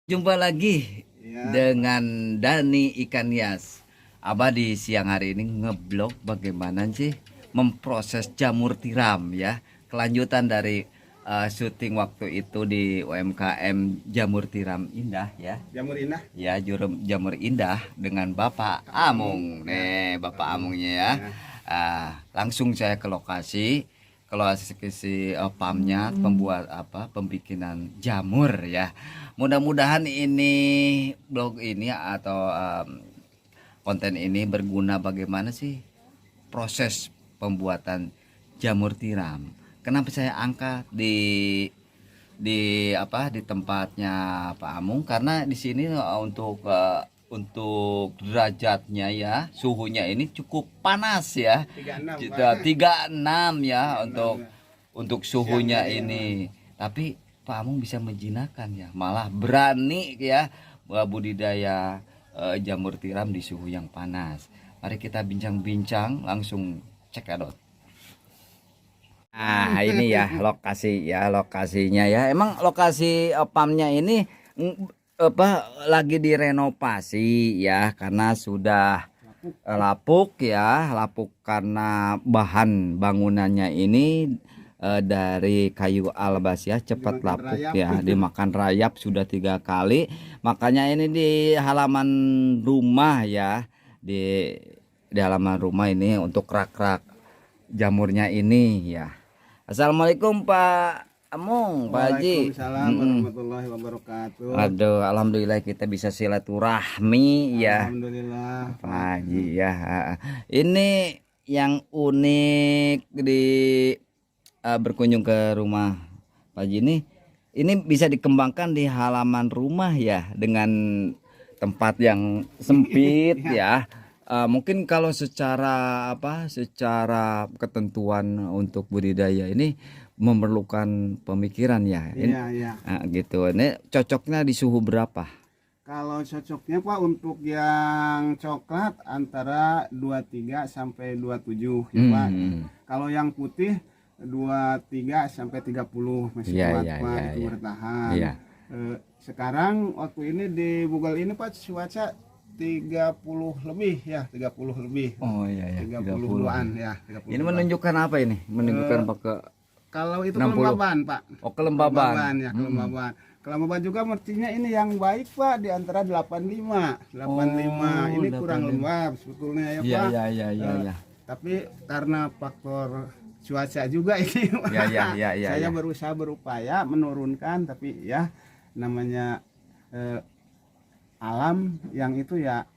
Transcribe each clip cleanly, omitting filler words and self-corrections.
Jumpa lagi Ya, dengan Dani Ikan Hias. Abah di siang hari ini ngeblog bagaimana sih memproses jamur tiram ya. Kelanjutan dari syuting waktu itu di UMKM Jamur Tiram Indah ya. jamur indah. Ya, Jamur Indah dengan Bapak Amung. Ya, Nih, Bapak Amung. Amungnya ya. Ya. Langsung saya ke lokasi pamnya pembuat pembikinan jamur ya. Mudah-mudahan ini blog ini atau konten ini berguna bagaimana sih proses pembuatan jamur tiram. Kenapa saya angkat di tempatnya Pak Amung, karena di sini untuk derajatnya ya, suhunya ini cukup panas ya. 36, Kita Pak. 36 ya 36 ya. untuk suhunya Siang ini. ini, Tapi Pak Amung bisa menjinakkan ya, malah berani ya budidaya jamur tiram di suhu yang panas. Mari kita bincang-bincang, langsung cek adot. Nah, ini ya lokasinya ya. Emang lokasi pamnya ini lagi direnovasi ya, karena sudah lapuk ya, lapuk karena bahan bangunannya ini dari kayu albas ya, cepat Dimakan lapuk rayap. ya, dimakan rayap sudah 3 kali. Makanya ini di halaman rumah ya, di halaman rumah ini untuk rak-rak jamurnya ini ya. Assalamualaikum Pak Amung, Pak Haji. Waalaikumsalam warahmatullahi wabarakatuh. Aduh, alhamdulillah kita bisa silaturahmi ya, Alhamdulillah, Pak Pak. Haji ya. Ini yang unik di berkunjung ke rumah Pak Haji ini bisa dikembangkan di halaman rumah ya, dengan tempat yang sempit ya. Mungkin kalau secara ketentuan untuk budidaya ini memerlukan pemikiran ya. Iya, iya. Gitu. Ini cocoknya di suhu berapa? Kalau cocoknya Pak untuk yang coklat antara 23 sampai 27 ya Pak. Kalau yang putih 23 sampai 30 masih Iya, kuat iya, Pak, iya, itu iya. bertahan. Iya. Sekarang waktu ini di Google ini Pak cuaca 30 lebih ya, 30 lebih. Oh iya ya, 32-an ya, 30. Ini menunjukkan apa ini? Menunjukkan apa ke Kalau itu 60? kelembaban Pak. Oh, kelembaban. Ya, kelembaban. Kelembaban juga mestinya ini yang baik Pak di antara 85. 85 ini kurang 85. lembab sebetulnya ya Iya Pak. iya iya iya Eh, iya. Tapi karena faktor cuaca juga ini Pak. Iya iya iya iya. Saya Iya. berusaha berupaya menurunkan, tapi ya namanya alam yang itu ya,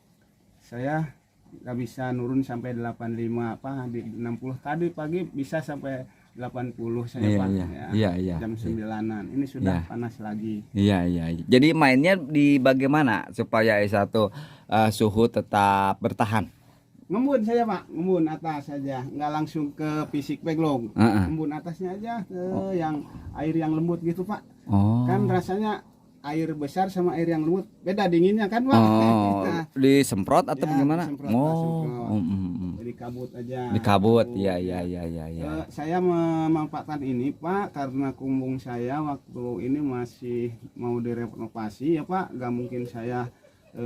saya nggak bisa nurun sampai 85 Pak. Di 60 tadi pagi bisa sampai 80 saya Iya, Pak iya. ya. Iya, iya. Jam 9-an ini sudah Iya. panas lagi. Iya iya. Jadi mainnya di bagaimana supaya satu suhu tetap bertahan? Ngembun saya Pak, ngembun atas saja, nggak langsung ke fisik backlog. Heeh. Ngembun atasnya aja ke yang air yang lembut gitu Pak. Oh. Kan rasanya air besar sama air yang lembut beda dinginnya kan Pak. Oh, Nah, disemprot atau ya, bagaimana? disemprot, Pak, Oh, semprot. Jadi kabut aja. dikabut. Kabut, Iya ya. iya iya iya iya. Saya memanfaatkan ini Pak karena kumbung saya waktu ini masih mau direnovasi ya Pak, nggak mungkin saya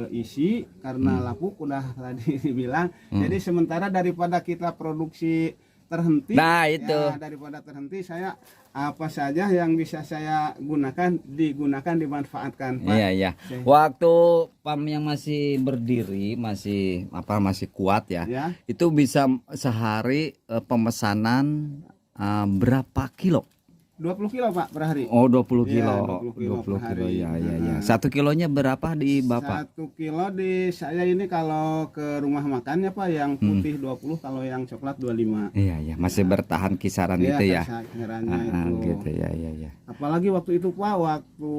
isi karena lapuk udah tadi dibilang. Jadi sementara daripada kita produksi terhenti, Nah, itu. ya, daripada terhenti, saya apa saja yang bisa saya gunakan digunakan, dimanfaatkan Pak. Iya iya. Waktu PAM yang masih berdiri, masih kuat ya. Ya. Itu bisa sehari pemesanan berapa kilo? 20 kilo Pak per hari. Oh, 20 Iya, kilo. 20 kilo 20 per kilo hari. ya ya ya. Nah. 1 kilonya berapa di Bapak? 1 kilo di saya ini kalau ke rumah makannya Pak, yang putih 20, kalau yang coklat 25. Iya ya, masih bertahan kisaran Iya, itu ya. kisarannya itu. Gitu ya ya ya. Apalagi waktu itu Pak, waktu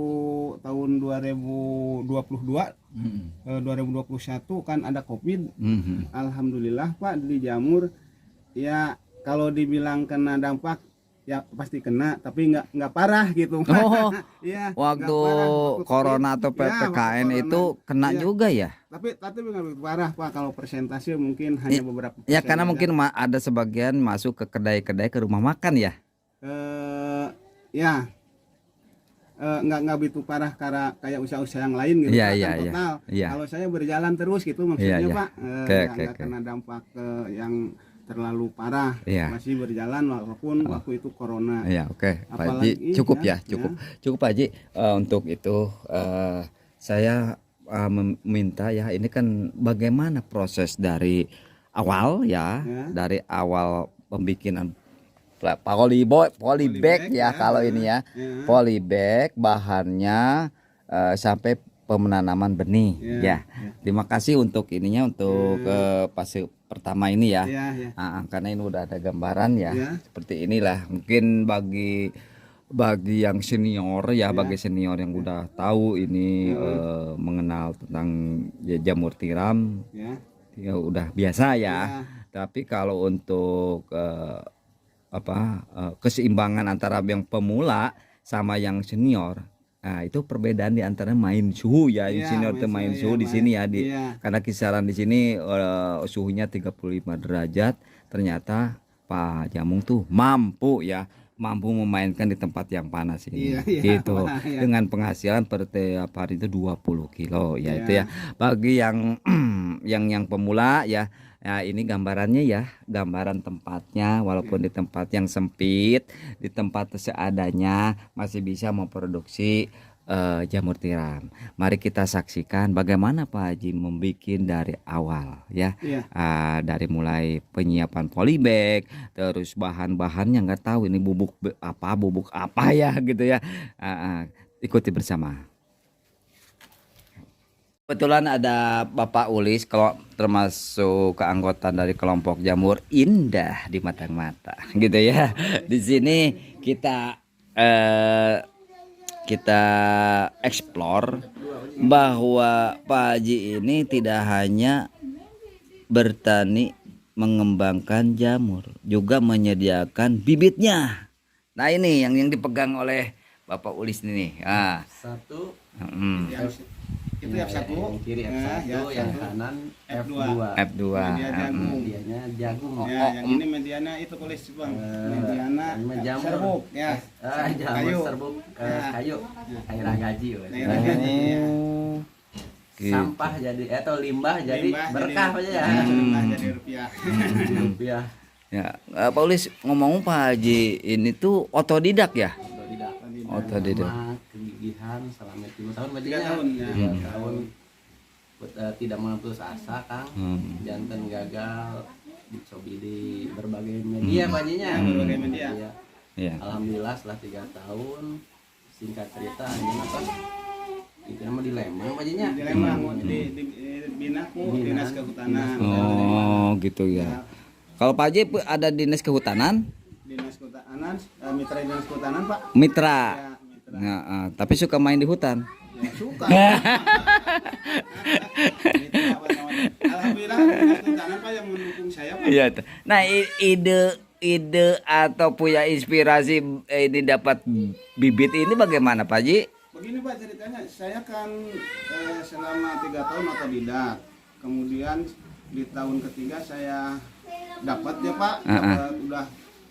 tahun 2022, 2021 kan ada Covid. Alhamdulillah Pak, di jamur ya kalau dibilang kena dampak ya pasti kena, tapi nggak parah gitu. Oh, Iya, waktu nggak parah. Waktu corona COVID, atau ya, waktu PPKN corona. itu kena Iya. juga ya? Tapi nggak begitu parah Pak, kalau persentase mungkin hanya beberapa Ya persen karena aja. mungkin ada sebagian masuk ke kedai-kedai, ke rumah makan ya. Ya nggak begitu parah kayak usaha-usaha yang lain gitu Iya, Pak, iya, kan iya. total. Iya. Kalau saya berjalan terus gitu Iya, maksudnya iya. Pak, Oke, oke, nggak oke. kena dampak yang terlalu parah, Iya. masih berjalan walaupun waktu itu corona. Ya, oke, Pak Haji, Apalagi cukup ya, ya, cukup Pak Haji. Untuk itu saya meminta ya, ini kan bagaimana proses dari awal ya, Ya. dari awal pembikinan polybag ya, kalau ini ya, ya. polybag bahannya sampai pemenanaman benih ya. Terima kasih untuk ininya, untuk fase pertama ini ya. Ya, ya. Karena ini udah ada gambaran ya, Ya. seperti inilah. Mungkin bagi yang senior ya, bagi senior yang udah tahu ini mengenal tentang jamur tiram Ya. ya udah biasa ya. Ya. Tapi kalau untuk keseimbangan antara yang pemula sama yang senior, nah itu perbedaan di antara main suhu ya. Yang Iya, senior itu main suhu di sini ya, iya. karena kisaran di sini suhunya 35 derajat. Ternyata Pak Jamung tuh mampu memainkan di tempat yang panas ini. Iya, iya, gitu. iya. Dengan penghasilan per tiap hari itu 20 kilo ya. Iya. Itu ya. Bagi yang yang pemula ya, ini gambarannya ya, gambaran tempatnya, walaupun di tempat yang sempit, di tempat seadanya masih bisa memproduksi jamur tiram. Mari kita saksikan bagaimana Pak Haji membuat dari awal ya. Iya. Dari mulai penyiapan polybag, terus bahan-bahannya nggak tahu ini bubuk apa ya gitu ya. Ikuti bersama. Kebetulan ada Bapak Ulis, kalau termasuk keanggotaan dari kelompok jamur indah di mata gitu ya. Di sini kita explore bahwa Pak Haji ini tidak hanya bertani mengembangkan jamur, juga menyediakan bibitnya. Nah ini yang dipegang oleh Bapak Ulis ini. Satu Itu F1, yang kiri F1, yang kanan F2. F2. Media jagung. Medianya jagung. Ya, yang ini mediana itu tulis Bang. Mediana ini jamur. serbuk ya. Jamur Kayu. serbuk Ya. kayu. Air gaji. Daerah gaji ya. Sampah jadi atau limbah jadi berkah aja ya. Limbah jadi rupiah. Rupiah. Ya, Pak Ulis, ngomong Pak Haji ini tuh otodidak ya? Otodidak. Sama kegigihan selama 3 tahun 3 tahun ya. 3 tahun tidak memutus asa Kang. Jantan gagal dicobi di berbagai media paginya. Berbagai media. Iya. Alhamdulillah setelah 3 tahun, singkat cerita ini apa? Itu nama di Lembang paginya. Di Lembang di Binaku, Dinas Kehutanan. Oh, gitu ya. Kalau Pak Haji ada dinas kehutanan? Dinas Kehutanan, mitra Dinas Kehutanan, Pak. Mitra. Ya, mitra. Nah, tapi suka main di hutan. Ya, suka. Mitra apa namanya? Alhamdulillah Dinas Kehutanan Pak yang mendukung saya, Pak. Iya. Nah, ide atau punya inspirasi ini dapat bibit ini bagaimana Pak Haji? Begini Pak ceritanya, saya kan selama 3 tahun otodidak. Kemudian di tahun ketiga saya dapat ya Pak, udah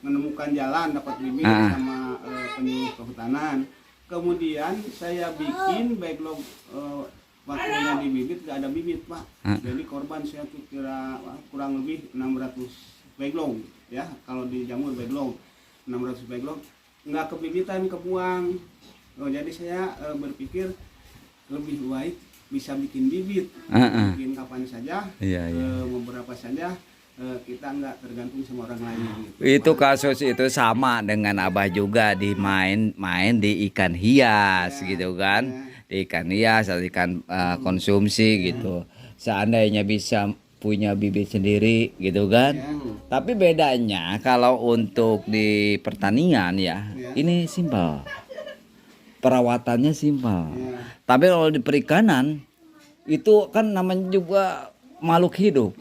menemukan jalan, dapat bibit sama penyuluh kehutanan. Kemudian saya bikin backlog, waktunya di bibit gak ada bibit Pak. Jadi korban saya tuh kira kurang lebih 600 backlog ya, kalau di jamur backlog 600 backlog nggak kebibitan, kebuang. Jadi saya berpikir lebih baik bisa bikin bibit, bikin kapan saja, beberapa saja, kita nggak tergantung sama orang lain. Gitu. Itu kasus itu sama dengan Abah juga di main di ikan hias gitu kan, di ikan hias atau ikan konsumsi gitu. Seandainya bisa punya bibit sendiri gitu kan. Tapi bedanya kalau untuk di pertanian ya, ini simpel. Perawatannya simpel. Tapi kalau di perikanan itu kan namanya juga makhluk hidup.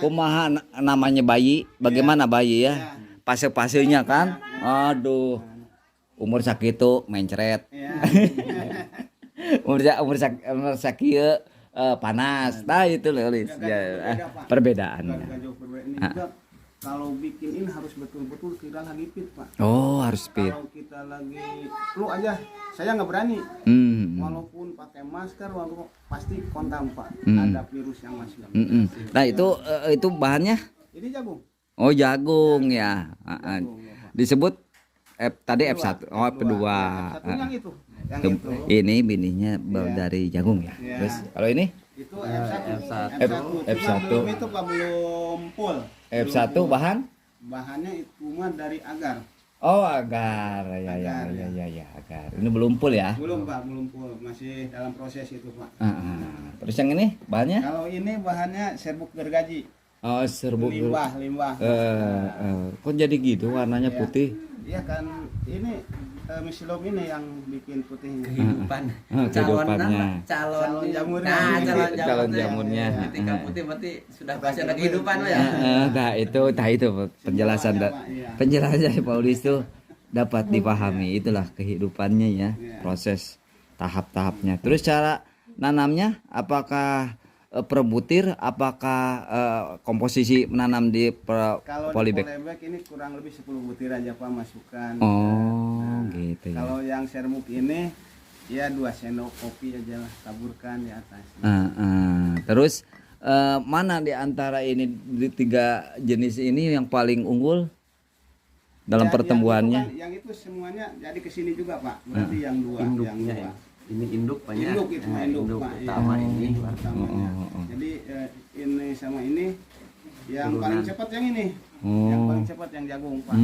Kumaha namanya bayi? Bagaimana bayi ya? Fase-fasenya kan? Aduh. Umur sakitu mencret. umur sakieu panas. Nah itu Lis. Perbedaannya. Ini juga kalau bikin ini harus betul-betul kita lagi fit Pak. Oh, harus fit. Kalau kita lagi flu aja, saya nggak berani. Walaupun pakai masker, walaupun pasti kontak Pak. Ada virus yang masuk. Nah itu bahannya? Ini jagung. Oh jagung ya. Jagung, ya, Pak. Disebut tadi F1. Oh F2. F1 yang itu. Yang itu. Ini bininya dari jagung ya. Iya. Terus kalau ini Itu F1. F1. Belum itu Pak, belum full. F1 bahan? Bahannya itu mah dari agar. Oh agar ya agar. Ini belum full ya? Belum Pak, belum full. Masih dalam proses itu Pak. Terus yang ini bahannya? Kalau ini bahannya serbuk gergaji. Oh serbuk. Limbah. Kok jadi gitu warnanya Iya. putih? Iya kan ini mesilom ini yang bikin putihnya. Kehidupan. Kehidupannya. Calon jamurnya. Nah, Calon jamurnya. Ketika putih berarti sudah pasti ada kehidupan lo ya. Nah itu penjelasan Semuanya, Pak, iya. penjelasan dari Paulis itu dapat dipahami, itulah kehidupannya ya, Iya. proses tahap-tahapnya. Terus cara nanamnya apakah per butir, apakah komposisi menanam di Kalau di polybag? polybag ini kurang lebih 10 butir aja Pak masukkan. Oh gitu ya. Kalau yang serbuk ini ya 2 sendok kopi aja lah, taburkan di atas. Terus mana di antara ini di 3 jenis ini yang paling unggul dalam Ya, pertumbuhannya? Yang itu semuanya jadi ke sini juga Pak. Berarti yang 2 yang Induknya ya. 2. Ini induk Pak ya. Induk itu Nah, induk Pak. utama Iya, ini. induk utamanya. Jadi ini sama ini yang paling cepat yang ini. Yang paling cepat yang jagung Pak.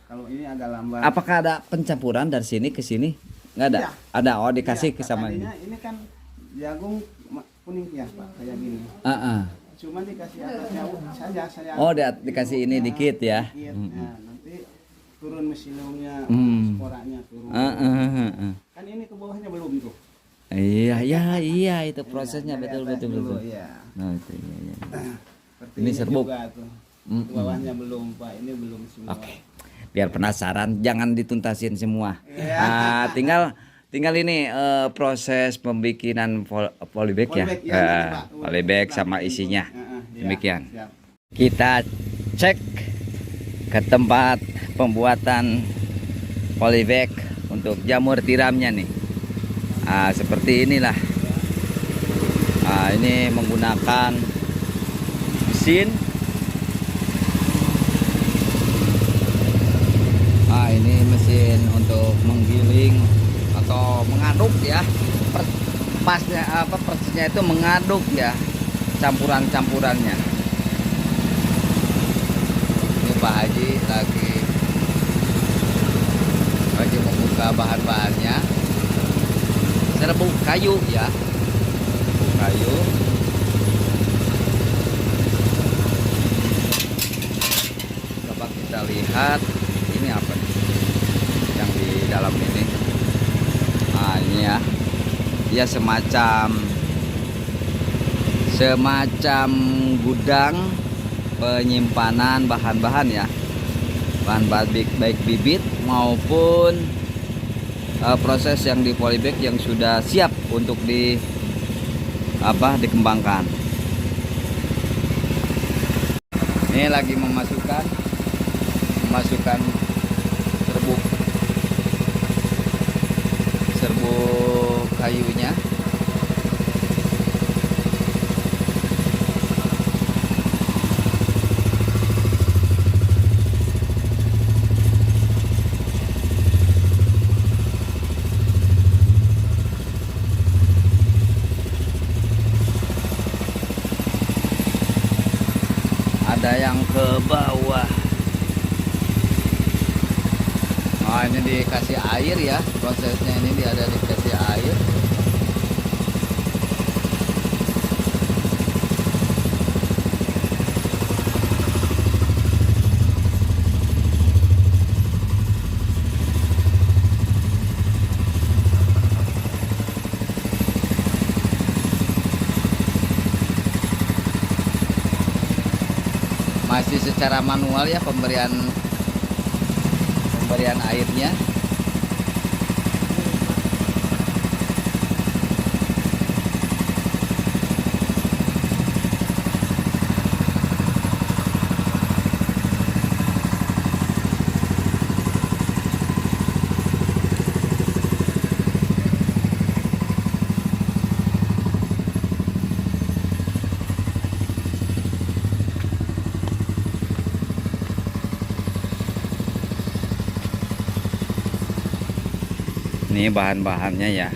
Kalau ini agak lambat. Apakah ada pencampuran dari sini ke sini? Nggak ada. Iya. Ada. Oh dikasih Iya, ke sama ini. tadinya ini kan jagung kuning ya Pak kayak gini. Cuma dikasih atasnya saja saya. Oh dikasih ini dikit ya. Dikit. Nah, nanti turun mesilumnya, sporanya turun. Kan ini ke bawahnya belum tuh. Iya itu prosesnya Dari betul. atas dulu, ya. Nah, itu, iya. Seperti Ini serbuk. juga tuh. Ke bawahnya belum Pak, ini belum semua. Oke. Biar penasaran, jangan dituntasin semua. Iya. Tinggal ini proses pembikinan polybag ya. Polybag, ya, nanti, Pak. Polybag sama isinya. Ya, Demikian. siap. Kita cek ke tempat pembuatan polybag untuk jamur tiramnya nih. Seperti inilah. Ini menggunakan mesin. Ini mesin untuk menggiling atau mengaduk ya. Persisnya itu mengaduk ya campurannya. Ini Pak Haji lagi membuka bahan-bahannya. Serbuk kayu ya. Kayu. Coba kita lihat ini apa nih yang di dalam ini. Ini ya. Dia semacam gudang penyimpanan bahan-bahan ya. Bahan-bahan baik bibit maupun proses yang di polybag yang sudah siap untuk dikembangkan. Ini lagi memasukkan serbuk kayunya. Ada yang ke bawah. Ini dikasih air ya, prosesnya ini ada dikasih air. Masih secara manual ya pemberian airnya. Ini bahan-bahannya ya,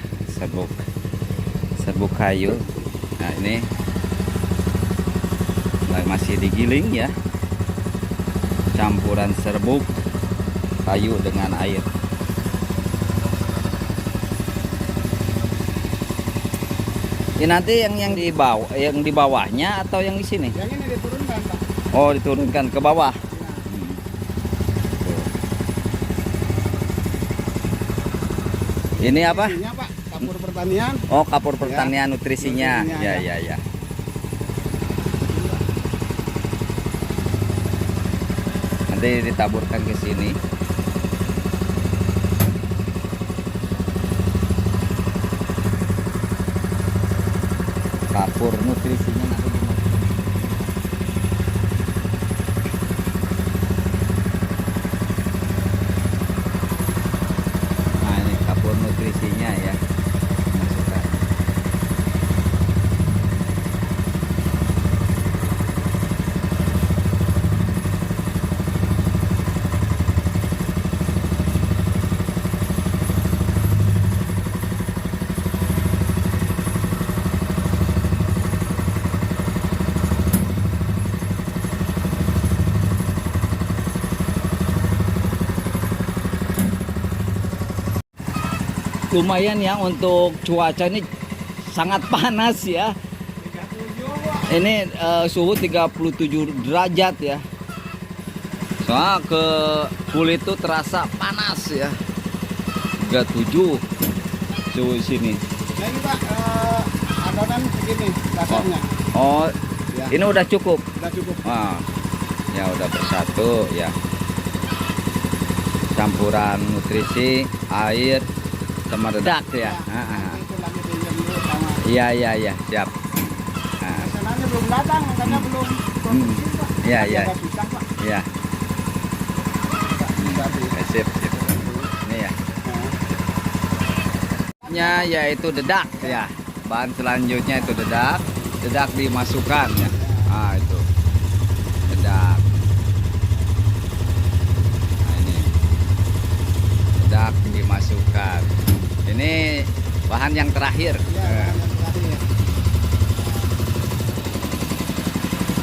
serbuk kayu. Nah ini masih digiling ya, campuran serbuk kayu dengan air. Ini nanti yang di bawah, yang di bawahnya atau yang di sini? Yang ini diturunkan, Pak. Oh, diturunkan ke bawah. Ini apa? Isinya, Pak, kapur pertanian. Oh, kapur pertanian nutrisinya. nutrisinya, Ya, ya. ya, ya. Nanti ditaburkan ke sini. Kapur nutrisinya nanti dimasukkan. Nah, ini kapur nutrisinya ya. Masukkan. Lumayan ya untuk cuaca ini sangat panas ya. Ini suhu 37 derajat ya. Soalnya ke kulit tuh terasa panas ya. 37 suhu sini. Nah ini Pak, adonan segini dasarnya. Oh, Ya. ini udah cukup. Udah cukup. Wah, ya udah bersatu ya. Campuran nutrisi, air, sama dedak ya. Itu lagi pinjam dulu sama. Iya, iya, iya, siap. Nah, Pesanannya belum datang, makanya belum produksi, Pak. Iya, Masih iya. agak susah, Pak. iya. Tapi, Sip, sip. Ini ya. Nya yaitu dedak ya. Bahan selanjutnya itu dedak. Dedak dimasukkan ya. Ah, itu. Dedak. Nah, ini. Dedak dimasukkan. Ini bahan yang terakhir. ya, yang terakhir.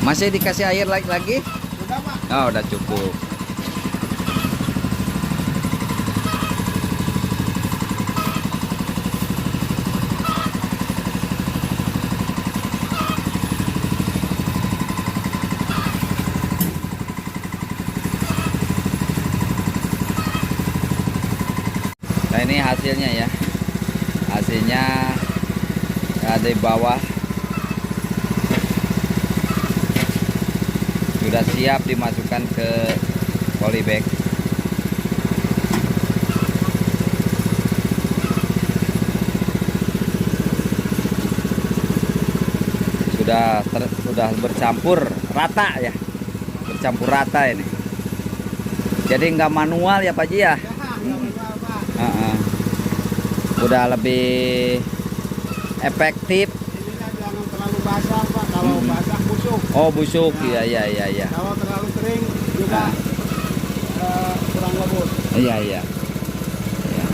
Masih dikasih air lagi? Udah, Pak. Oh, udah cukup. Nah, ini hasilnya ya. Hasilnya ada di bawah. Sudah siap dimasukkan ke polybag. Sudah bercampur rata ya. Bercampur rata ini. Jadi nggak manual ya Pak Ji ya. Ya, nggak manual, Pak. Heeh. Udah lebih efektif. Ininya jangan terlalu basah, Pak. Kalau basah busuk. Oh, busuk. Iya, iya, iya, iya. Kalau terlalu kering juga kurang lembut. Iya, iya. Iya.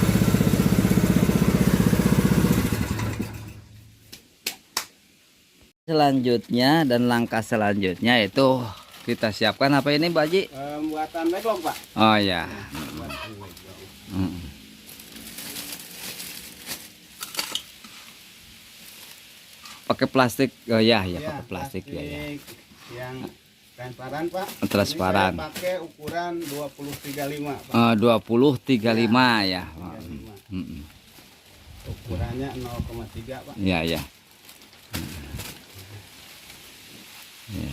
Selanjutnya dan langkah selanjutnya itu kita siapkan apa ini Pak Ji? Buatan leglong, Pak. Oh ya. Buatan leglong. Mm. Pakai plastik. Oh ya, ya pakai plastik ya, ya. Yang transparan, Pak. Transparan. Ini saya pakai ukuran 20-35, Pak. 20-35 ya. Oh. 35. Mm-mm. Ukurannya 0,3, Pak. Ya, ya. Ya.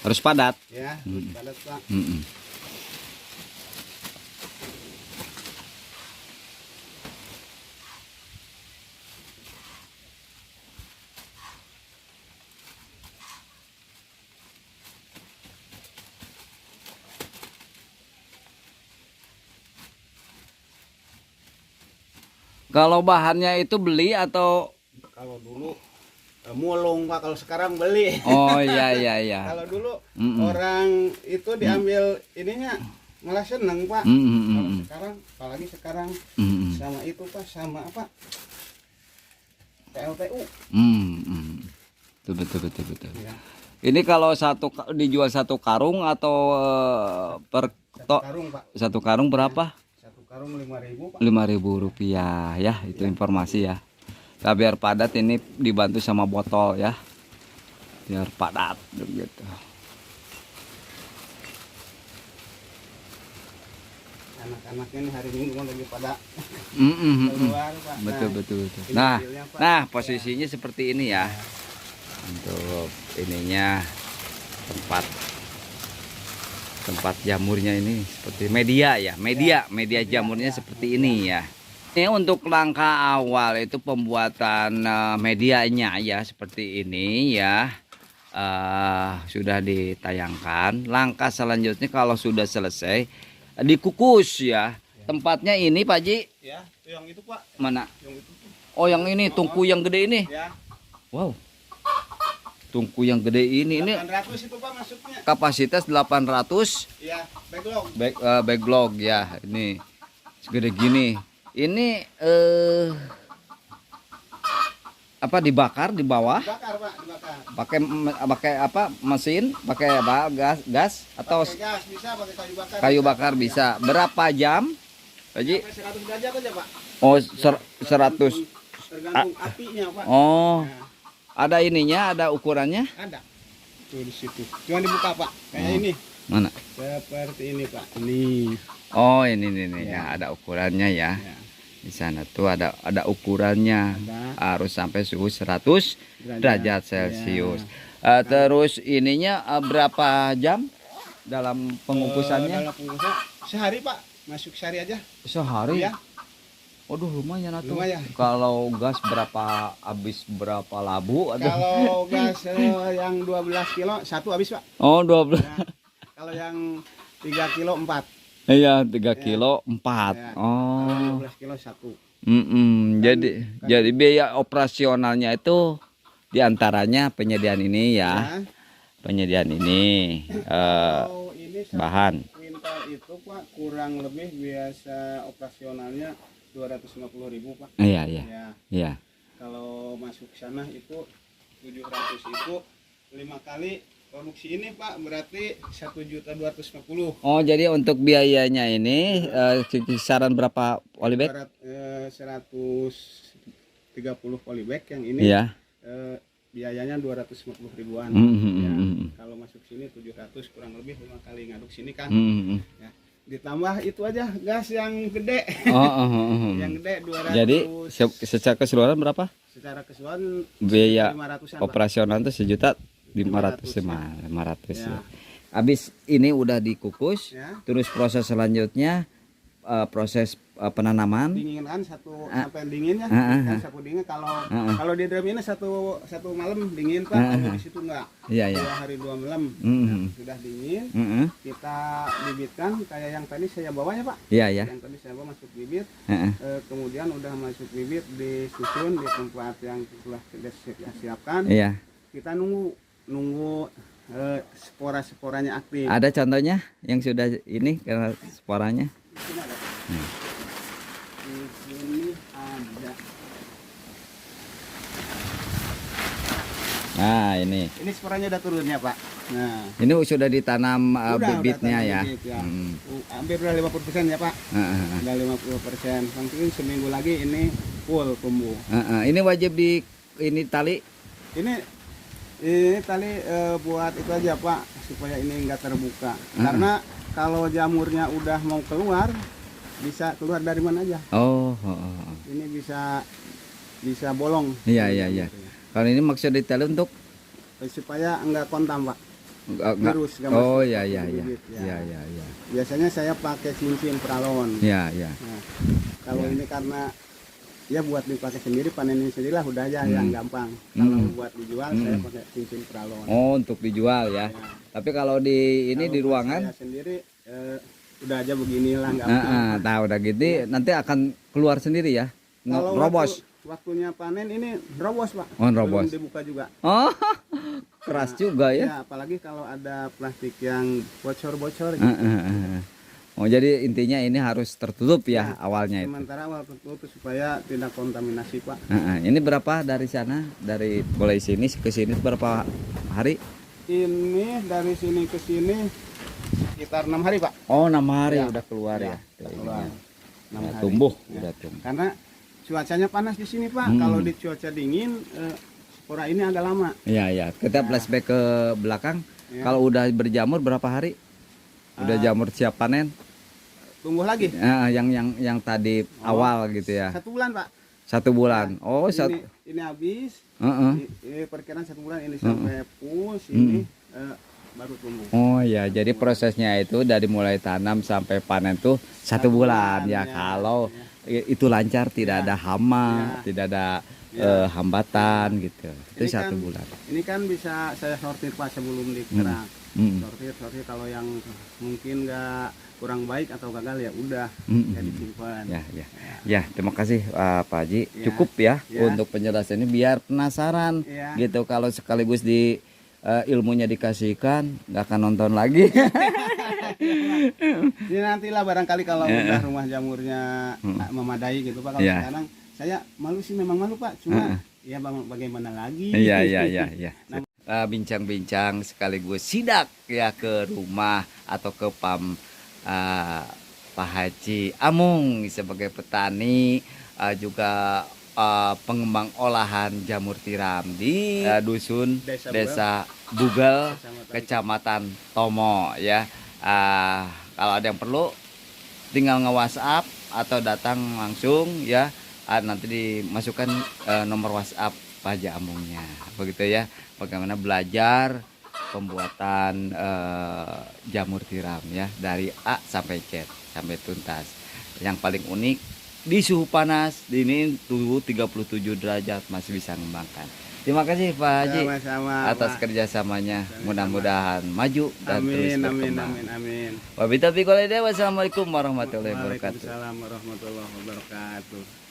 Harus padat. Ya, padat, Pak. Mm-mm. Kalau bahannya itu beli atau Kalau dulu mulung, Pak. Kalau sekarang beli. oh iya iya iya. Kalau dulu Mm-mm. orang itu diambil ininya malah seneng Pak. Mm-mm. Kalau sekarang, apalagi sekarang Mm-mm. sama itu Pak, sama apa? PLTU. Mm-mm. Betul. Ya. Ini kalau dijual satu karung atau per Satu karung Pak. satu karung berapa? Satu karung 5.000 Pak. Rp5.000 ya, itu informasi ya. Nah, biar padat ini dibantu sama botol ya, biar padat gitu. Anak-anaknya ini hari Minggu lagi pada Mm-mm. keluar Pak. Betul. ini Nah, hasilnya, Pak. nah posisinya seperti ini ya. Untuk ininya tempat jamurnya ini seperti media ya, media jamurnya seperti ini ya. Ini untuk langkah awal itu pembuatan medianya ya seperti ini ya. Sudah ditayangkan. Langkah selanjutnya kalau sudah selesai dikukus ya. Tempatnya ini Pak Ji. Ya, yang itu Pak. Mana? Yang itu. Oh, yang ini tungku yang gede ini. Ya. Wow. Tungku yang gede ini 800 itu Pak masuknya. kapasitas 800 Iya, backlog. backlog ya. Ini segede gini. Ini apa dibakar di bawah? Dibakar Pak, dibakar. Pakai apa? Mesin? Pakai apa? Gas atau Pakai gas bisa, pakai kayu bakar. kayu bakar bisa. Berapa jam? Pak Ji? Sampai 100 derajat aja Pak. Oh, Tergantung 100. apinya Pak. Oh, Nah, ada ininya, ada ukurannya? ada. Tuh di situ. Cuma dibuka Pak. Kayak ini. Mana? Seperti ini Pak. Ini. Oh, ini nih ya, ada ukurannya ya. Ya, Di sana tuh ada ukurannya. ada Harus sampai suhu 100 derajat Celcius. Ya. Terus ininya berapa jam dalam pengukusannya? Dalam pengukusan sehari Pak. Masuk sehari aja. Sehari. Ya. Waduh, lumayan atuh. Lumayan. Kalau gas habis berapa labu? Aduh. Kalau gas yang 12 kilo satu habis Pak. Oh, 12. Ya. Kalau yang 3 kilo 4. Iya, 3 kilo 4. Ya. Oh. Kalau 12 kilo 1. Jadi biaya operasionalnya itu diantaranya penyediaan ini ya. Ya. Penyediaan ini Kalau ini bahan. kuintal itu Pak kurang lebih biasa operasionalnya 250.000 Pak. Iya. Ya. Kalau masuk sana itu 700 itu 5 kali produksi ini Pak berarti 1.250.000. Oh, jadi untuk biayanya ini kisaran berapa polybag? 130 polybag yang ini. Iya. Biayanya 250 ribuan. Ya, kalau masuk sini 700 kurang lebih 5 kali ngaduk sini kan. Ya. Ditambah itu aja gas yang gede. Yang gede 200. Jadi secara keseluruhan berapa? Secara keseluruhan Biaya 500-an, Pak. operasional itu 1.500.000 Ya. Habis ini udah dikukus, Ya. terus proses selanjutnya proses penanaman. Dinginkan sampai dingin ya. Kan sapu dingin kalau di drum ini satu malam dingin Pak, kalau di situ enggak. Iya. 2 hari 2 malam. Sudah dingin. Kita bibitkan kayak yang tadi saya bawa ya Pak. Iya. Yang tadi saya bawa masuk bibit. Kemudian udah masuk bibit disusun di tempat yang telah kita siapkan. Iya. Kita nunggu spora-sporanya aktif. Ada contohnya yang sudah ini karena sporanya? Di sini ada. Di sini ada. Nah, ini. Ini sporanya udah turun ya Pak. Nah, Ini sudah ditanam bibitnya udah ya. bibit, ya. Hampir udah 50% ya Pak. Udah 50%. Mungkin seminggu lagi ini full tumbuh. Ini wajib ini tali. Ini tali buat itu aja Pak supaya ini enggak terbuka. Karena kalau jamurnya udah mau keluar bisa keluar dari mana aja. Ini bisa bolong. Iya. Kalau ini maksud di tali untuk Supaya enggak kontam Pak. enggak. Virus enggak Oh masuk iya. ke bibit, ya. Iya. Biasanya saya pakai cincin pralon. Iya. Nah, kalau ini karena ya buat dipakai sendiri, panenin sendiri lah udah aja yang gampang. Kalau buat dijual saya pakai cincin pralon. Oh, untuk dijual ya. Tapi kalau di ini Kalau di buat ruangan saya sendiri udah aja beginilah gampang. tahu udah gitu nanti akan keluar sendiri ya. Kalau Robos. waktunya panen ini robos Pak. Oh, robos. Belum dibuka juga. Oh, keras juga ya. Ya, apalagi kalau ada plastik yang bocor-bocor gitu. Oh, jadi intinya ini harus tertutup ya, Ya, awalnya itu. sementara awal tertutup supaya tidak kontaminasi Pak. Ini berapa dari sana? Dari mulai sini ke sini berapa hari? Ini dari sini ke sini sekitar 6 hari Pak. Oh, 6 hari Ya. udah keluar ya. Udah keluar. 6 Udah hari. tumbuh, Ya. udah tumbuh. Karena cuacanya panas di sini Pak. Kalau di cuaca dingin spora ini agak lama. Iya, iya. Kita flashback ke belakang. Ya. Kalau udah berjamur berapa hari? Udah jamur siap panen? Tumbuh lagi. Yang tadi awal gitu ya. 1 bulan Pak. 1 bulan. Oh, Ini habis. Heeh. Ini perkiraan 1 bulan ini sampai pus ini baru tumbuh. Oh ya, jadi prosesnya itu dari mulai tanam sampai panen tuh 1 bulan ya. ya. Kalau itu lancar, tidak ada hama, tidak ada hambatan gitu. Itu Ini 1 kan- bulan. Ini kan bisa saya sortir Pak sebelum dikerang. Sortir kalau yang mungkin nggak kurang baik atau gagal ya udah ya disimpan. Ya, terima kasih Pak Haji. Ya. Cukup ya, Ya. untuk penjelasan ini biar penasaran Ya. gitu. Kalau sekaligus di ilmunya dikasihkan, nggak akan nonton lagi. Ini nantilah barangkali kalau udah rumah jamurnya memadai gitu Pak. Kalau Ya. sekarang saya malu sih memang malu Pak. Cuma ya bagaimana lagi? Iya. Bincang-bincang sekaligus sidak ya ke rumah atau ke Pak Haji Amung sebagai petani, juga pengembang olahan jamur tiram di dusun Desa Bugel, Kecamatan Tomo ya. Kalau ada yang perlu tinggal nge-WhatsApp atau datang langsung ya. Nanti dimasukkan nomor WhatsApp Pak Haji Amungnya. Begitu ya. Bagaimana belajar pembuatan jamur tiram ya dari A sampai Z sampai tuntas. Yang paling unik di suhu panas ini suhu 37 derajat masih bisa mengembangkan. Terima kasih Pak Haji Sama-sama, atas Pak. kerjasamanya. Mudah-mudahan maju dan terus berkembang. Amin. Wabillahi taufiq wal hidayah. Wassalamualaikum warahmatullahi wabarakatuh. Waalaikumsalam warahmatullahi wabarakatuh.